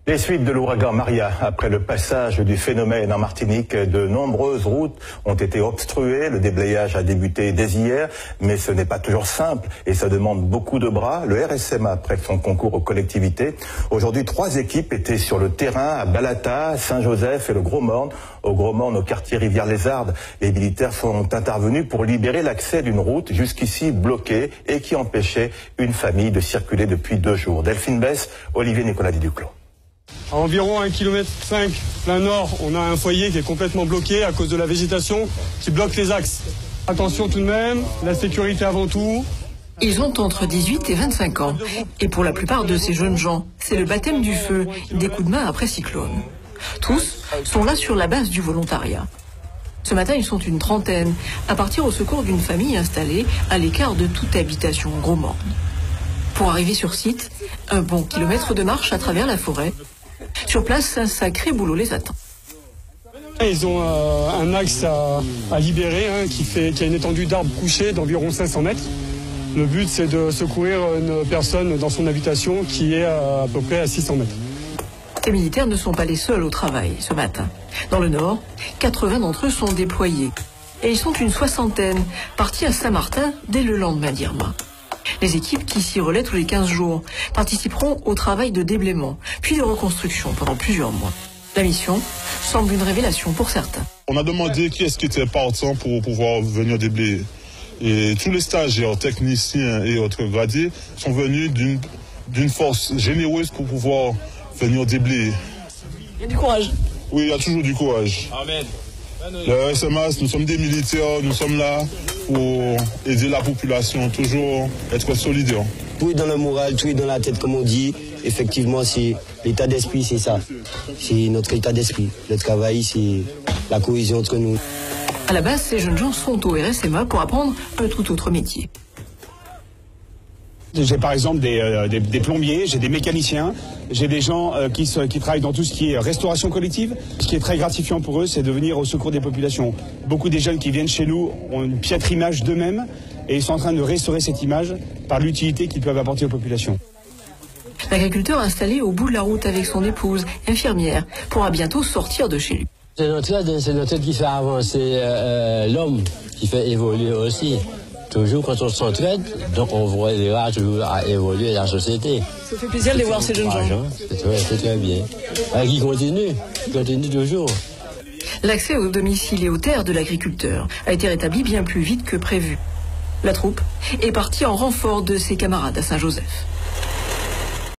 Les suites de l'ouragan Maria. Après le passage du phénomène en Martinique, de nombreuses routes ont été obstruées. Le déblayage a débuté dès hier, mais ce n'est pas toujours simple et ça demande beaucoup de bras. Le RSMA prête son concours aux collectivités. Aujourd'hui, 3 équipes étaient sur le terrain à Balata, Saint-Joseph et le Gros-Morne. Au Gros-Morne, au quartier Rivière-les-Ardes, les militaires sont intervenus pour libérer l'accès d'une route jusqu'ici bloquée et qui empêchait une famille de circuler depuis 2 jours. Delphine Besse, Olivier Nicolas Duclos. À environ 1,5 km plein nord, on a un foyer qui est complètement bloqué à cause de la végétation qui bloque les axes. Attention tout de même, la sécurité avant tout. Ils ont entre 18 et 25 ans. Et pour la plupart de ces jeunes gens, c'est le baptême du feu, des coups de main après cyclone. Tous sont là sur la base du volontariat. Ce matin, ils sont une trentaine, à partir au secours d'une famille installée à l'écart de toute habitation au Gros-Morne. Pour arriver sur site, un bon kilomètre de marche à travers la forêt. Sur place, un sacré boulot les attend. Ils ont un axe à libérer qui a une étendue d'arbres couchés d'environ 500 mètres. Le but, c'est de secourir une personne dans son habitation qui est à peu près à 600 mètres. Les militaires ne sont pas les seuls au travail ce matin. Dans le nord, 80 d'entre eux sont déployés. Et ils sont une soixantaine, partis à Saint-Martin dès le lendemain d'Irma. Les équipes qui s'y relaient tous les 15 jours participeront au travail de déblaiement, puis de reconstruction pendant plusieurs mois. La mission semble une révélation pour certains. On a demandé qui est-ce qui était partant pour pouvoir venir déblayer. Et tous les stagiaires, techniciens et autres gradés sont venus d'une force généreuse pour pouvoir venir déblayer. Il y a du courage. Oui, il y a toujours du courage. Amen. Le RSMA, nous sommes des militaires, nous sommes là pour aider la population, toujours être solidaires. Tout est dans le moral, tout est dans la tête, comme on dit. Effectivement, c'est l'état d'esprit, c'est ça. C'est notre état d'esprit. Le travail, c'est la cohésion entre nous. À la base, ces jeunes gens sont au RSMA pour apprendre un tout autre métier. J'ai par exemple des plombiers, j'ai des mécaniciens, j'ai des gens qui travaillent dans tout ce qui est restauration collective. Ce qui est très gratifiant pour eux, c'est de venir au secours des populations. Beaucoup des jeunes qui viennent chez nous ont une piètre image d'eux-mêmes et ils sont en train de restaurer cette image par l'utilité qu'ils peuvent apporter aux populations. L'agriculteur installé au bout de la route avec son épouse, infirmière, pourra bientôt sortir de chez lui. C'est notre aide qui fait avancer l'homme, qui fait évoluer aussi. Toujours quand on s'entraide, donc on voit toujours à évoluer la société. Ça fait plaisir de les voir ces jeunes gens. C'est très bien. Qui continue toujours. L'accès au domicile et aux terres de l'agriculteur a été rétabli bien plus vite que prévu. La troupe est partie en renfort de ses camarades à Saint-Joseph.